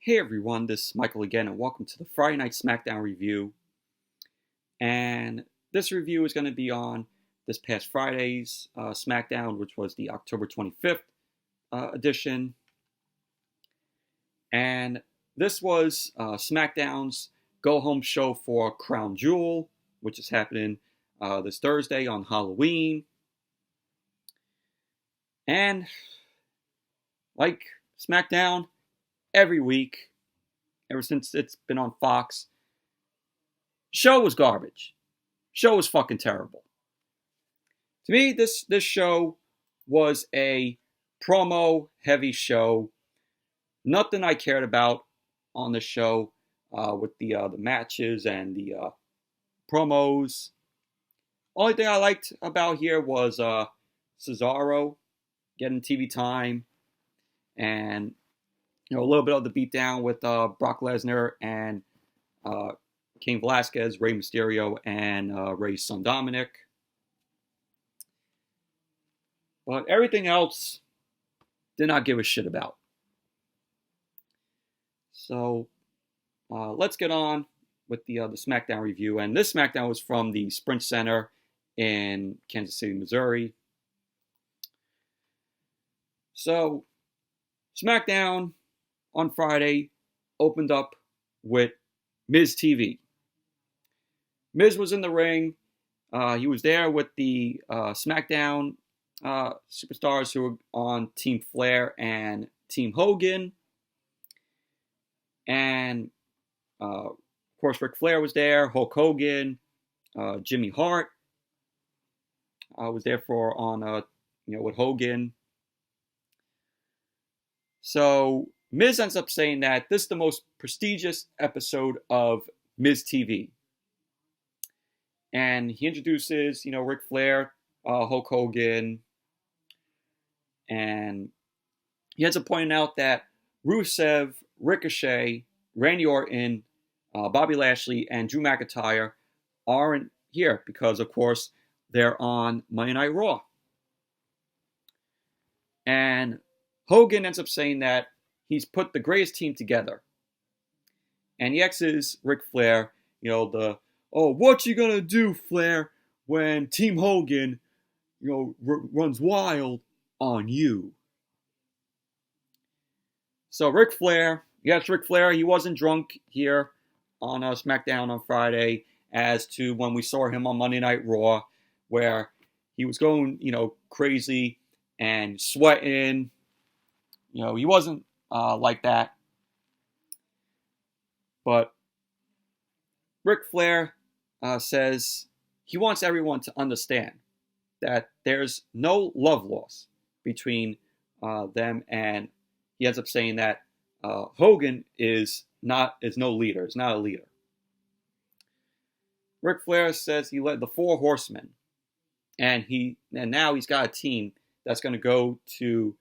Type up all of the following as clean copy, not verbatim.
Hey everyone, this is Michael again, and welcome to the Friday Night Smackdown review. And this review is going to be on this past Friday's Smackdown, which was the October 25th edition. And this was SmackDown's go-home show for Crown Jewel, which is happening this Thursday on Halloween. And like SmackDown, every week, ever since it's been on Fox, show was garbage. Show was fucking terrible. To me, this show was a promo-heavy show. Nothing I cared about on the show with the matches and the promos. Only thing I liked about here was Cesaro getting TV time and a little bit of the beatdown with Brock Lesnar and Cain Velasquez, Rey Mysterio, and Rey's son Dominic. But everything else, did not give a shit about. So let's get on with the SmackDown review. And this SmackDown was from the Sprint Center in Kansas City, Missouri. So SmackDown on Friday opened up with Miz TV. Miz was in the ring. He was there with the SmackDown superstars who were on Team Flair and Team Hogan. And, of course, Ric Flair was there, Hulk Hogan, Jimmy Hart was there with Hogan. So Miz ends up saying that this is the most prestigious episode of Miz TV. And he introduces, Ric Flair, Hulk Hogan, and he ends up pointing out that Rusev, Ricochet, Randy Orton, Bobby Lashley, and Drew McIntyre aren't here because, of course, they're on Monday Night Raw. And Hogan ends up saying that he's put the greatest team together. And he asks Ric Flair, what you gonna do, Flair, when Team Hogan, runs wild on you? So Ric Flair, he wasn't drunk here on SmackDown on Friday as to when we saw him on Monday Night Raw, where he was going, crazy and sweating. He wasn't like that. But Ric Flair says he wants everyone to understand that there's no love lost between them, and he ends up saying that Hogan is no leader, is not a leader. Ric Flair says he led the Four Horsemen, and now he's got a team that's going to go to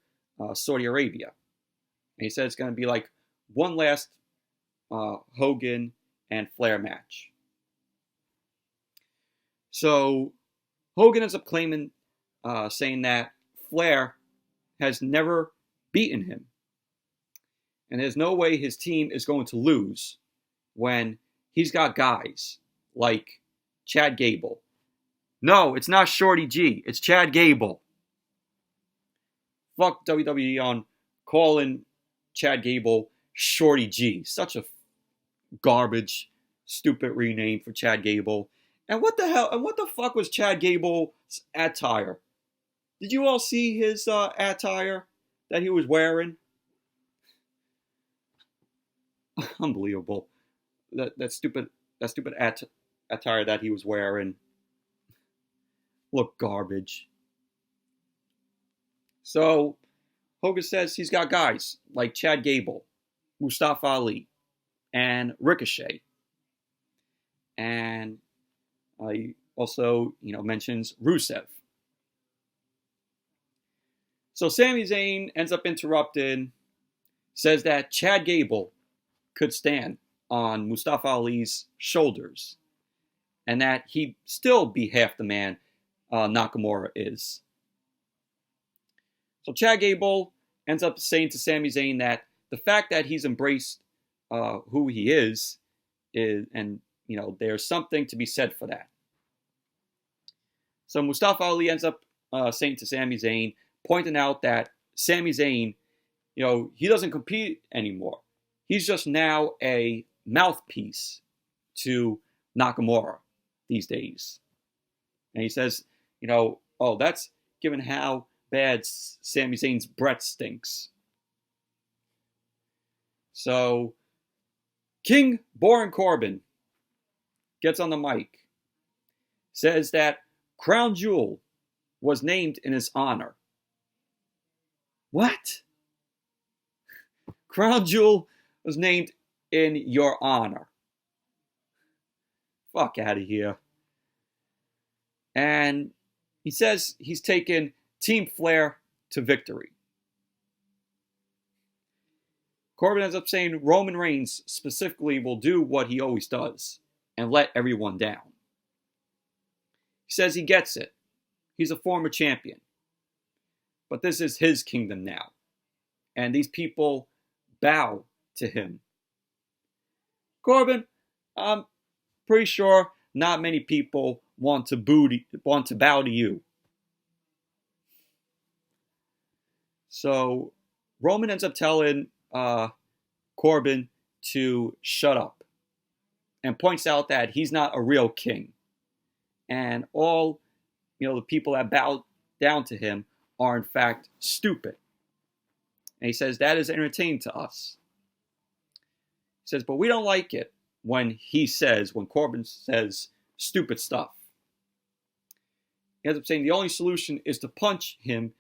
Saudi Arabia. And he said it's going to be like one last Hogan and Flair match. So Hogan ends up claiming, saying that Flair has never beaten him. And there's no way his team is going to lose when he's got guys like Chad Gable. No, it's not Shorty G. It's Chad Gable. Fuck WWE on calling Chad Gable Shorty G. Such a garbage, stupid rename for Chad Gable. And what the fuck was Chad Gable's attire? Did you all see his attire that he was wearing? Unbelievable. That stupid attire that he was wearing. Look garbage. So Hogan says he's got guys like Chad Gable, Mustafa Ali, and Ricochet. And he also, mentions Rusev. So Sami Zayn ends up interrupting, says that Chad Gable could stand on Mustafa Ali's shoulders, and that he'd still be half the man Nakamura is. So Chad Gable ends up saying to Sami Zayn that the fact that he's embraced who he is, and there's something to be said for that. So Mustafa Ali ends up saying to Sami Zayn, pointing out that Sami Zayn, he doesn't compete anymore. He's just now a mouthpiece to Nakamura these days. And he says, oh, that's given how bad Sami Zayn's breath stinks. So King Baron Corbin gets on the mic, says that Crown Jewel was named in his honor. What? Crown Jewel was named in your honor. Fuck out of here. And he says he's taken Team Flair to victory. Corbin ends up saying Roman Reigns specifically will do what he always does and let everyone down. He says he gets it. He's a former champion. But this is his kingdom now. And these people bow to him. Corbin, I'm pretty sure not many people want to bow to you. So Roman ends up telling Corbin to shut up and points out that he's not a real king. And all, the people that bow down to him are in fact stupid. And he says that is entertaining to us. He says, but we don't like it when Corbin says stupid stuff. He ends up saying the only solution is to punch him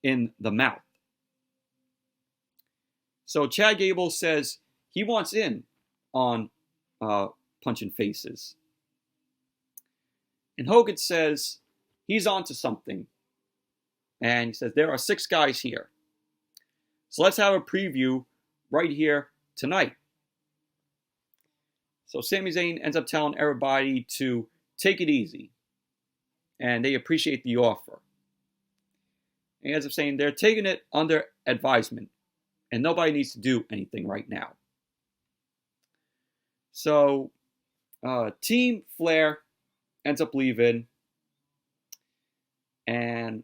in the mouth. So Chad Gable says he wants in on punching faces. And Hogan says he's onto something. And he says there are 6 guys here. So let's have a preview right here tonight. So Sami Zayn ends up telling everybody to take it easy. And they appreciate the offer. And he ends up saying they're taking it under advisement. And nobody needs to do anything right now. So Team Flair ends up leaving. And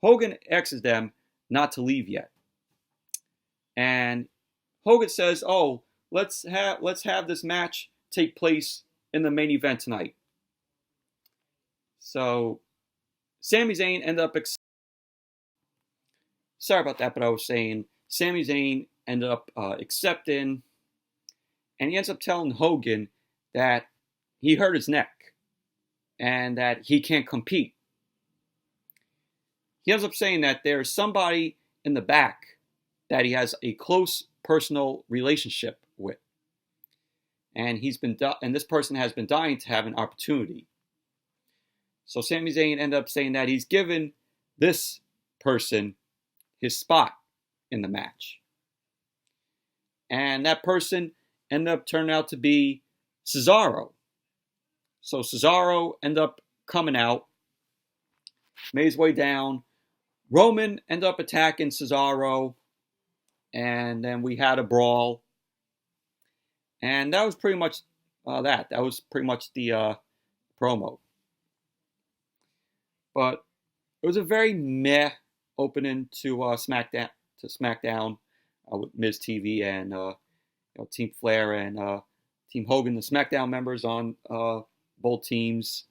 Hogan asks them not to leave yet. And Hogan says, oh, let's have this match take place in the main event tonight. So Sami Zayn ended up sorry about that, but I was saying Sami Zayn ended up accepting, and he ends up telling Hogan that he hurt his neck and that he can't compete. He ends up saying that there's somebody in the back that he has a close personal relationship with. And this person has been dying to have an opportunity. So Sami Zayn ended up saying that he's given this person his spot in the match. And that person ended up turning out to be Cesaro. So Cesaro ended up coming out, made his way down. Roman ended up attacking Cesaro. And then we had a brawl. And that was pretty much that. That was pretty much the promo. But it was a very meh opening to SmackDown with Miz TV and Team Flair and Team Hogan, the SmackDown members on both teams.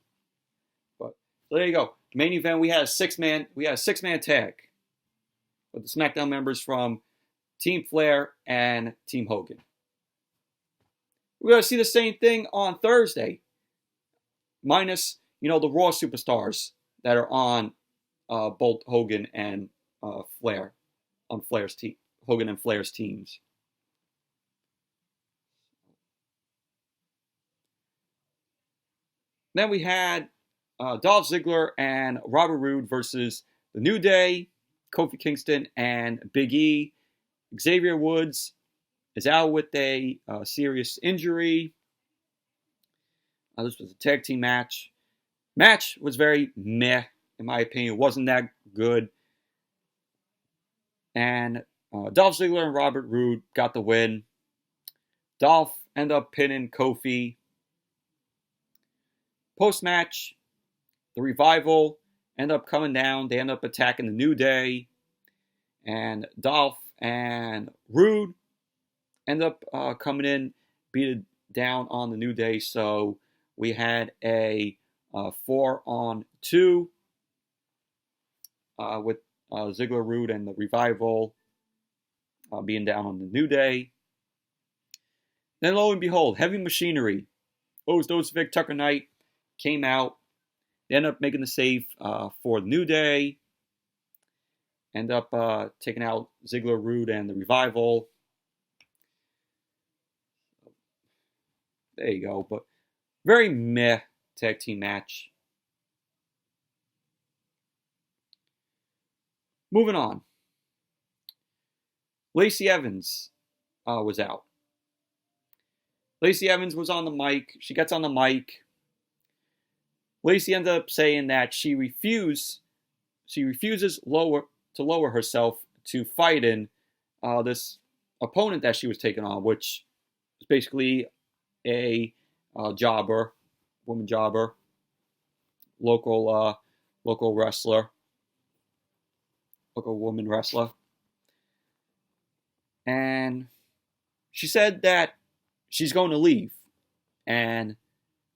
But so there you go. Main event, we had a six-man tag with the SmackDown members from Team Flair and Team Hogan. We're going to see the same thing on Thursday, minus, the Raw superstars that are on both Hogan and Flair, on Flair's team, Hogan and Flair's teams. Then we had Dolph Ziggler and Robert Roode versus The New Day, Kofi Kingston and Big E. Xavier Woods is out with a serious injury. This was a tag team match. Match was very meh, in my opinion. It wasn't that good. And Dolph Ziggler and Robert Roode got the win. Dolph ended up pinning Kofi. Post-match, the Revival end up coming down. They end up attacking the New Day. And Dolph and Roode end up coming in, beat it down on the New Day. So we had a 4-on-2 with Ziggler, Roode, and the Revival being down on the New Day. Then lo and behold, Heavy Machinery, Vic Tucker Knight, came out. They ended up making the save for the New Day. End up taking out Ziggler, Roode, and the Revival. There you go. But very meh tag team match. Moving on. Lacey Evans was out. Lacey Evans was on the mic. She gets on the mic. Lacey ends up saying that she refuses to lower herself to fight in this opponent that she was taking on, which is basically a jobber, woman jobber, local wrestler, local woman wrestler. And she said that she's going to leave and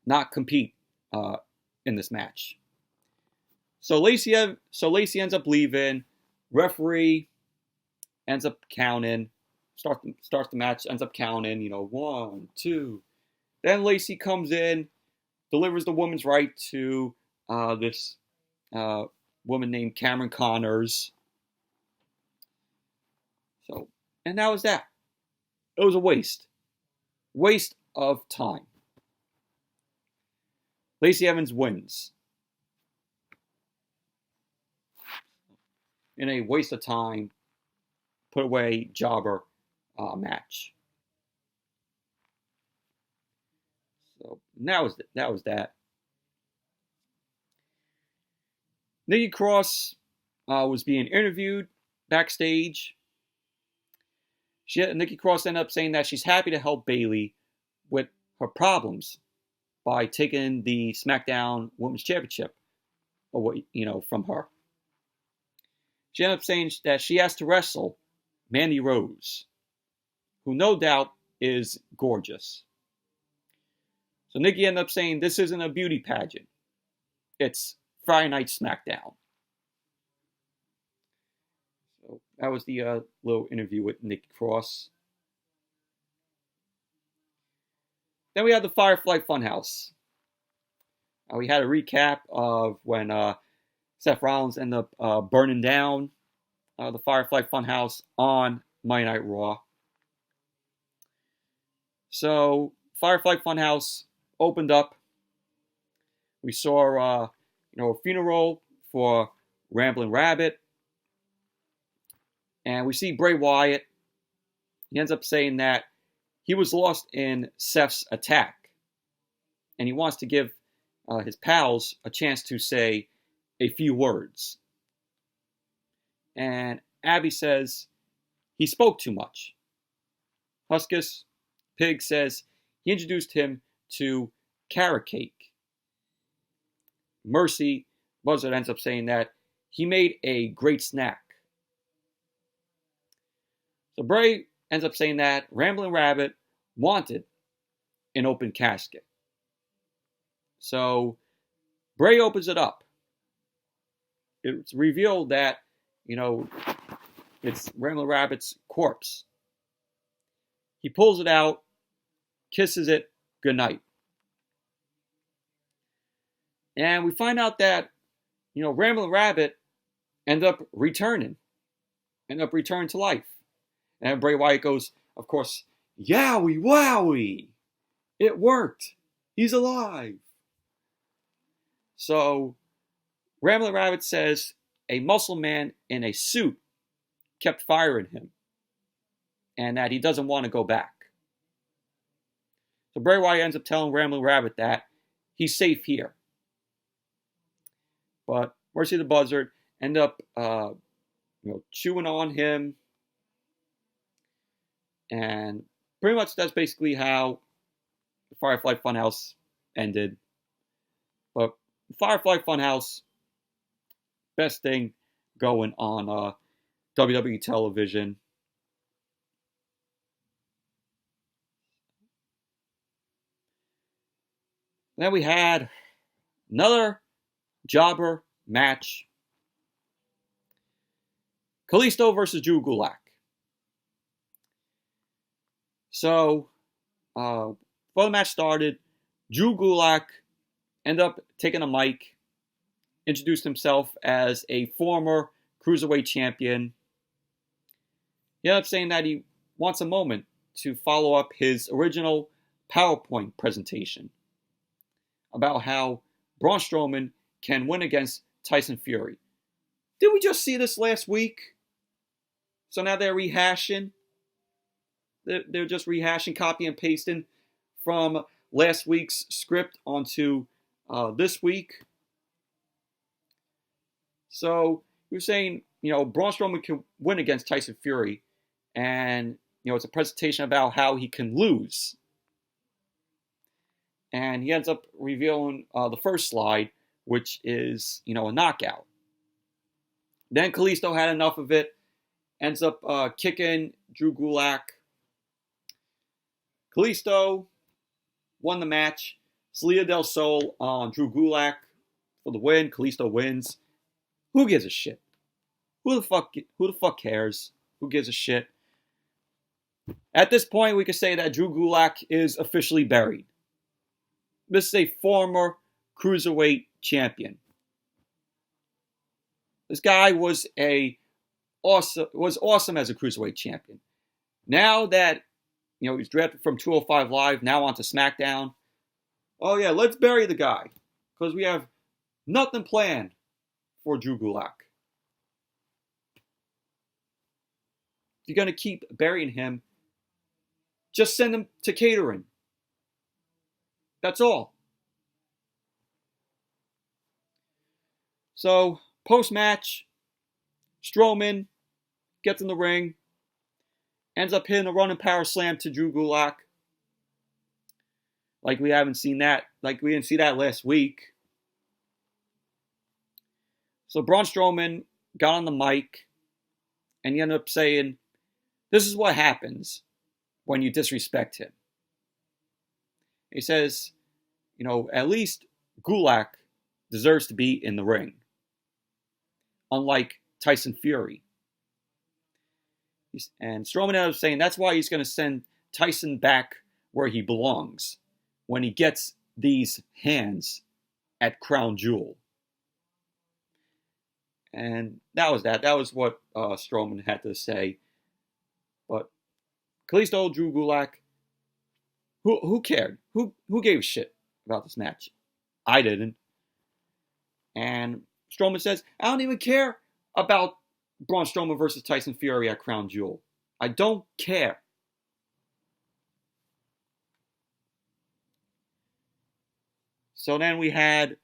not compete in this match. So Lacey ends up leaving. Referee ends up counting. Starts the match. Ends up counting. 1, 2. Then Lacey comes in, delivers the woman's right to this woman named Camron Connors. So, and that was that. It was a waste of time. Lacey Evans wins in a waste of time, put away jobber match. So that was that. Nikki Cross was being interviewed backstage. Nikki Cross ended up saying that she's happy to help Bayley with her problems by taking the SmackDown Women's Championship from her. She ended up saying that she has to wrestle Mandy Rose, who no doubt is gorgeous. So Nikki ended up saying this isn't a beauty pageant. It's Friday Night Smackdown. So that was the little interview with Nikki Cross. Then we had the Firefly Funhouse. We had a recap of when Seth Rollins ended up burning down the Firefly Funhouse on Monday Night Raw. So Firefly Funhouse opened up. We saw a funeral for Ramblin' Rabbit. And we see Bray Wyatt. He ends up saying that he was lost in Seth's attack. And he wants to give his pals a chance to say a few words. And Abby says he spoke too much. Huskus Pig says he introduced him to carrot cake. Mercy Buzzard ends up saying that he made a great snack. So Bray ends up saying that Ramblin' Rabbit wanted an open casket. So Bray opens it up. It's revealed that, it's Ramblin' Rabbit's corpse. He pulls it out, kisses it goodnight. And we find out that, Ramblin' Rabbit ended up returning to life. And Bray Wyatt goes, of course, yowie wowie! It worked! He's alive! So, Ramblin' Rabbit says a muscle man in a suit kept firing him. And that he doesn't want to go back. So Bray Wyatt ends up telling Ramblin' Rabbit that he's safe here. But Mercy the Buzzard end up chewing on him and pretty much that's basically how Firefly Funhouse ended. But Firefly Funhouse, best thing going on WWE television. Then we had another jobber match. Kalisto versus Drew Gulak. So, before the match started, Drew Gulak ended up taking a mic, introduced himself as a former Cruiserweight champion. He ended up saying that he wants a moment to follow up his original PowerPoint presentation about how Braun Strowman can win against Tyson Fury. Did we just see this last week? So now they're rehashing. They're just rehashing, copy and pasting from last week's script onto this week. So he was saying, Braun Strowman can win against Tyson Fury, and it's a presentation about how he can lose. And he ends up revealing the first slide, which is a knockout. Then Kalisto had enough of it, ends up kicking Drew Gulak. Kalisto won the match. Salida del Sol on Drew Gulak for the win. Kalisto wins. Who gives a shit? Who the fuck cares? Who gives a shit? At this point, we could say that Drew Gulak is officially buried. This is a former Cruiserweight champion. This guy was awesome as a Cruiserweight champion. Now that he's drafted from 205 Live, now onto SmackDown. Oh yeah, let's bury the guy because we have nothing planned for Drew Gulak. If you're gonna keep burying him, just send him to catering. That's all. So, post-match, Strowman gets in the ring, ends up hitting a running power slam to Drew Gulak. Like we didn't see that last week. So Braun Strowman got on the mic, and he ended up saying, "This is what happens when you disrespect him." He says, at least Gulak deserves to be in the ring. Unlike Tyson Fury. And Strowman ended up saying that's why he's going to send Tyson back where he belongs when he gets these hands at Crown Jewel. And that was that. That was what Strowman had to say. But Kalisto, Drew Gulak, who cared? Who gave a shit about this match? I didn't. And Strowman says, I don't even care about Braun Strowman versus Tyson Fury at Crown Jewel. I don't care. So then we had,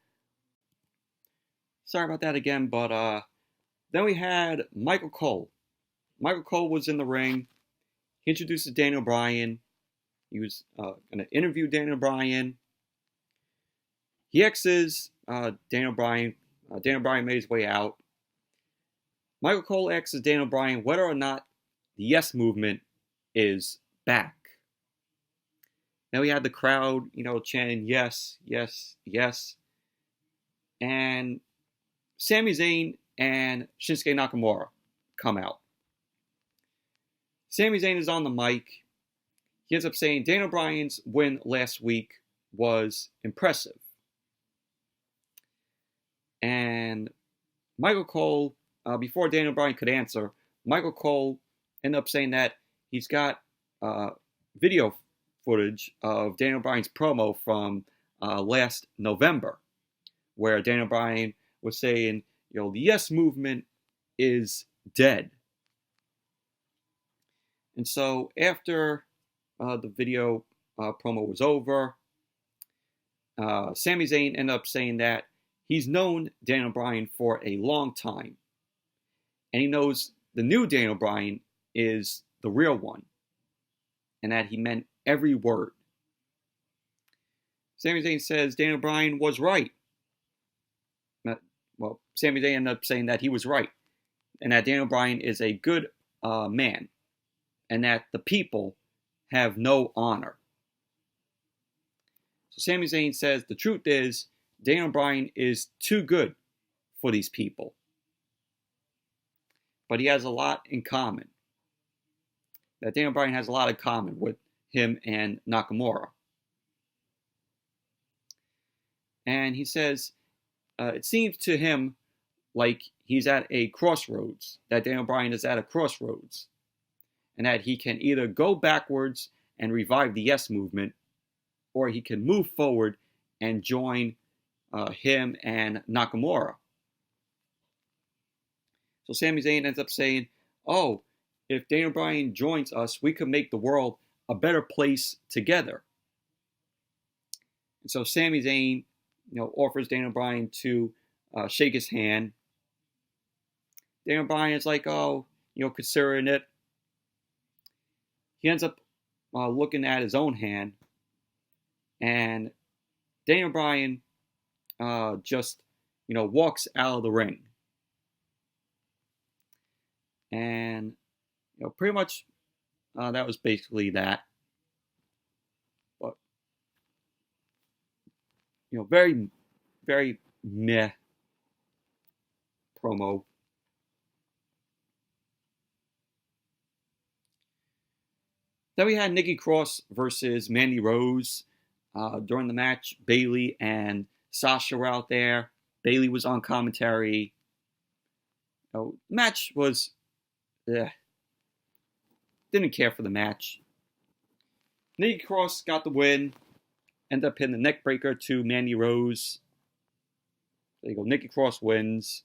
sorry about that again, but then we had Michael Cole. Michael Cole was in the ring. He introduces Daniel Bryan. He was going to interview Daniel Bryan. He X's Daniel Bryan. Daniel Bryan made his way out. Michael Cole asks Daniel Bryan whether or not the Yes Movement is back. Now we had the crowd, chanting yes, yes, yes. And Sami Zayn and Shinsuke Nakamura come out. Sami Zayn is on the mic. He ends up saying Daniel Bryan's win last week was impressive. And Michael Cole, before Daniel Bryan could answer, Michael Cole ended up saying that he's got video footage of Daniel Bryan's promo from last November, where Daniel Bryan was saying, the Yes Movement is dead. And so after the video promo was over, Sami Zayn ended up saying that he's known Daniel Bryan for a long time. And he knows the new Daniel Bryan is the real one. and that he meant every word. Sami Zayn says Daniel Bryan was right. Well, Sami Zayn ended up saying that he was right, and that Daniel Bryan is a good man, and that the people have no honor. So Sami Zayn says the truth is Daniel Bryan is too good for these people. But he has a lot in common. That Daniel Bryan has a lot in common with him and Nakamura. And he says it seems to him like he's at a crossroads, that Daniel Bryan is at a crossroads, and that he can either go backwards and revive the Yes Movement, or he can move forward and join him and Nakamura. So Sami Zayn ends up saying, oh, if Daniel Bryan joins us, we could make the world a better place together. And so Sami Zayn, offers Daniel Bryan to shake his hand. Daniel Bryan is like, considering it. He ends up looking at his own hand, and Daniel Bryan just, walks out of the ring. And, pretty much that was basically that. But, very, very meh promo. Then we had Nikki Cross versus Mandy Rose. During the match, Bayley and Sasha were out there. Bayley was on commentary. The match was... didn't care for the match. Nikki Cross got the win. Ended up hitting the neck breaker to Mandy Rose. There you go. Nikki Cross wins.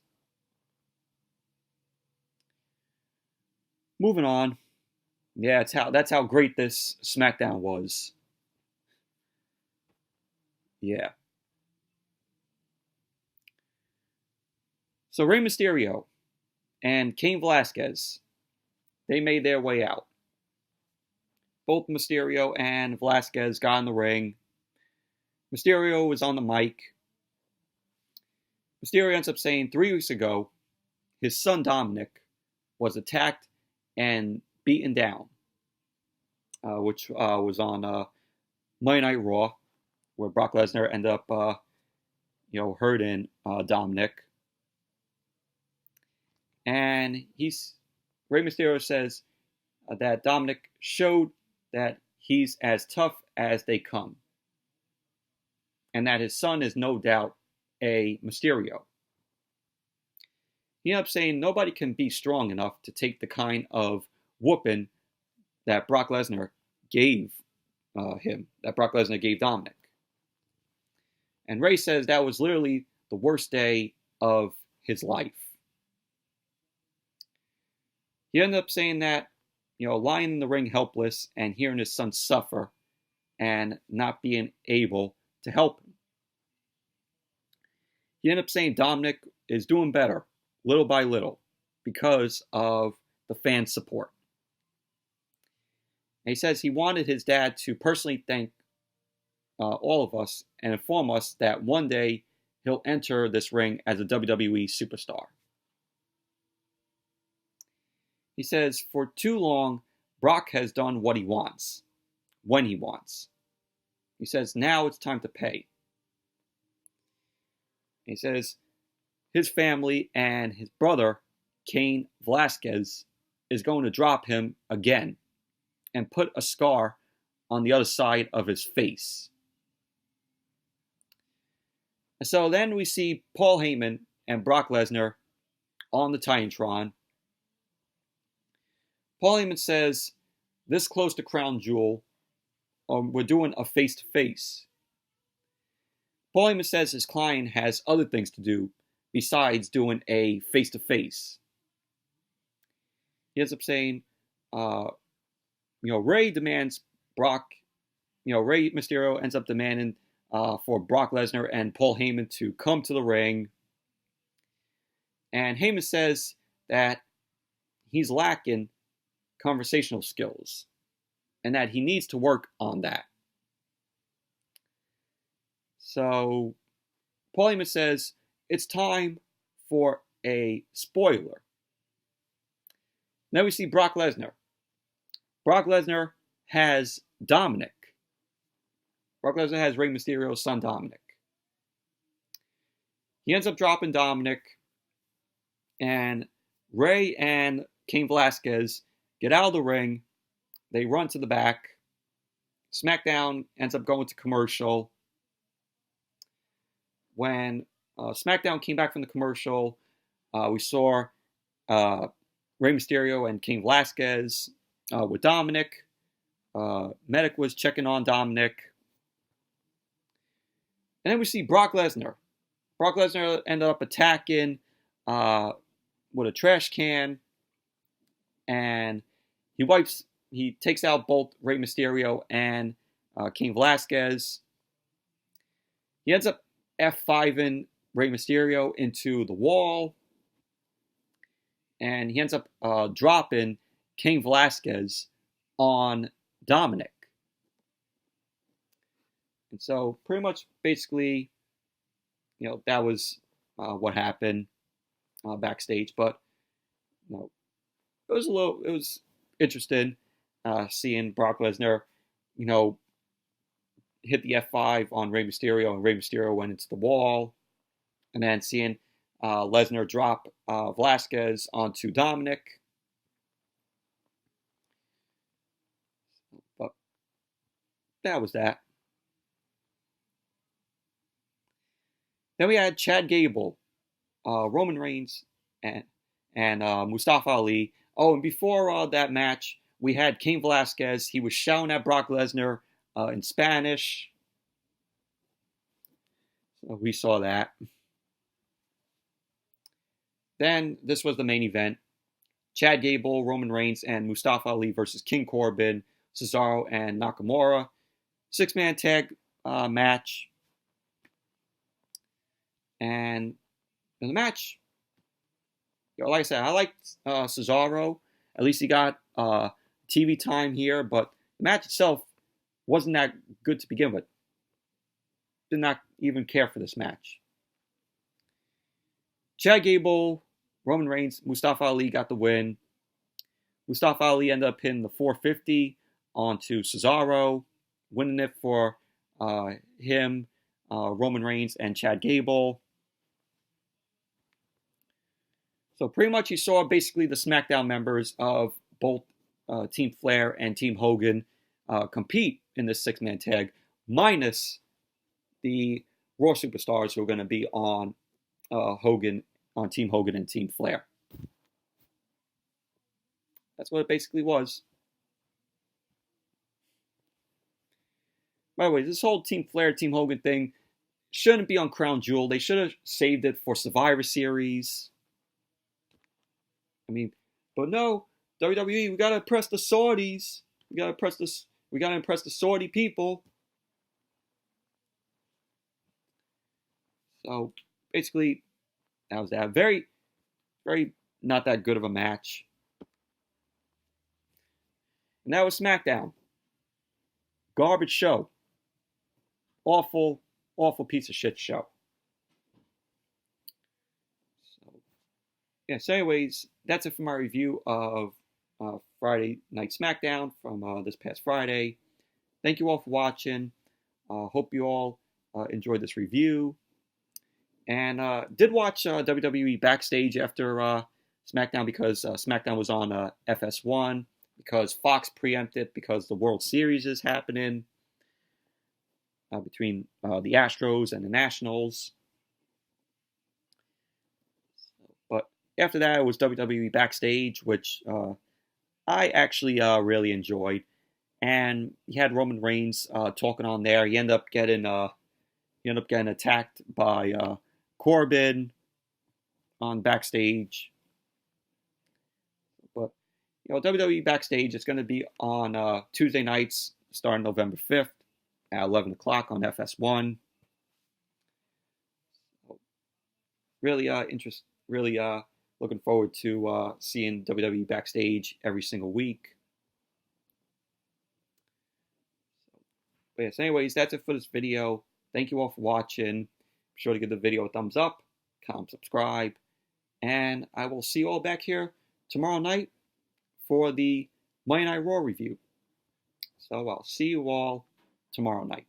Moving on. Yeah, that's how great this SmackDown was. Yeah. So Rey Mysterio and Cain Velasquez, they made their way out. Both Mysterio and Velasquez got in the ring. Mysterio was on the mic. Mysterio ends up saying 3 weeks ago, his son Dominic was attacked and beaten down, which was on Monday Night Raw, where Brock Lesnar ended up, hurting Dominic. And Rey Mysterio says that Dominic showed that he's as tough as they come, and that his son is no doubt a Mysterio. He ended up saying nobody can be strong enough to take the kind of whooping that Brock Lesnar gave him, that Brock Lesnar gave Dominic. And Rey says that was literally the worst day of his life. He ended up saying that, lying in the ring helpless and hearing his son suffer and not being able to help him. He ended up saying Dominic is doing better, little by little, because of the fan support. And he says he wanted his dad to personally thank all of us and inform us that one day he'll enter this ring as a WWE superstar. He says, for too long, Brock has done what he wants, when he wants. He says, now it's time to pay. He says, his family and his brother, Cain Velasquez, is going to drop him again and put a scar on the other side of his face. And so then we see Paul Heyman and Brock Lesnar on the Titantron. Paul Heyman says, this close to Crown Jewel, we're doing a face-to-face. Paul Heyman says his client has other things to do besides doing a face-to-face. He ends up saying, Rey demands Brock, Rey Mysterio ends up demanding for Brock Lesnar and Paul Heyman to come to the ring. And Heyman says that he's lacking conversational skills. and that he needs to work on that. So Paul Heyman says it's time for a spoiler. Then we see Brock Lesnar. Brock Lesnar has Dominic. Brock Lesnar has Rey Mysterio's son Dominic. He ends up dropping Dominic, and Rey and Cain Velasquez get out of the ring. They run to the back. SmackDown ends up going to commercial. When SmackDown came back from the commercial, we saw Rey Mysterio and Cain Velasquez with Dominic. Medic was checking on Dominic. And then we see Brock Lesnar. Brock Lesnar ended up attacking with a trash can. And he takes out both Rey Mysterio and Cain Velasquez. He ends up F5ing Rey Mysterio into the wall. And he ends up dropping Cain Velasquez on Dominic. And so pretty much basically, that was what happened backstage. But it was interesting seeing Brock Lesnar, hit the F5 on Rey Mysterio, and Rey Mysterio went into the wall. And then seeing Lesnar drop Velasquez onto Dominic. But that was that. Then we had Chad Gable, Roman Reigns, and Mustafa Ali. Oh, and before that match, we had Cain Velasquez. He was shouting at Brock Lesnar in Spanish. So we saw that. Then this was the main event. Chad Gable, Roman Reigns, and Mustafa Ali versus King Corbin, Cesaro, and Nakamura. 6-man tag match. And in the match, like I said, I liked Cesaro. At least he got TV time here, but the match itself wasn't that good to begin with. Did not even care for this match. Chad Gable, Roman Reigns, Mustafa Ali got the win. Mustafa Ali ended up hitting the 450 onto Cesaro, winning it for him, Roman Reigns, and Chad Gable. So pretty much you saw basically the SmackDown members of both Team Flair and Team Hogan compete in this 6-man tag, minus the Raw Superstars who are going to be on Team Hogan and Team Flair. That's what it basically was. By the way, this whole Team Flair, Team Hogan thing shouldn't be on Crown Jewel. They should have saved it for Survivor Series. But no, WWE, we gotta impress the Saudis. We gotta impress the Saudi people. So basically, that was that. Very, very not that good of a match. And that was SmackDown. Garbage show. Awful, awful piece of shit show. So anyways, that's it for my review of Friday Night Smackdown from this past Friday. Thank you all for watching. Hope you all enjoyed this review. And did watch WWE Backstage after SmackDown because SmackDown was on FS1, because Fox preempted, because the World Series is happening between the Astros and the Nationals. But after that, it was WWE Backstage, which I actually really enjoyed. And he had Roman Reigns talking on there. He ended up getting attacked by Corbin on Backstage. But WWE Backstage is going to be on Tuesday nights starting November 5th at 11 o'clock on FS1. Really looking forward to seeing WWE Backstage every single week. But yes, anyways, that's it for this video. Thank you all for watching. Be sure to give the video a thumbs up, comment, subscribe, and I will see you all back here tomorrow night for the Monday Night Raw review. So I'll see you all tomorrow night.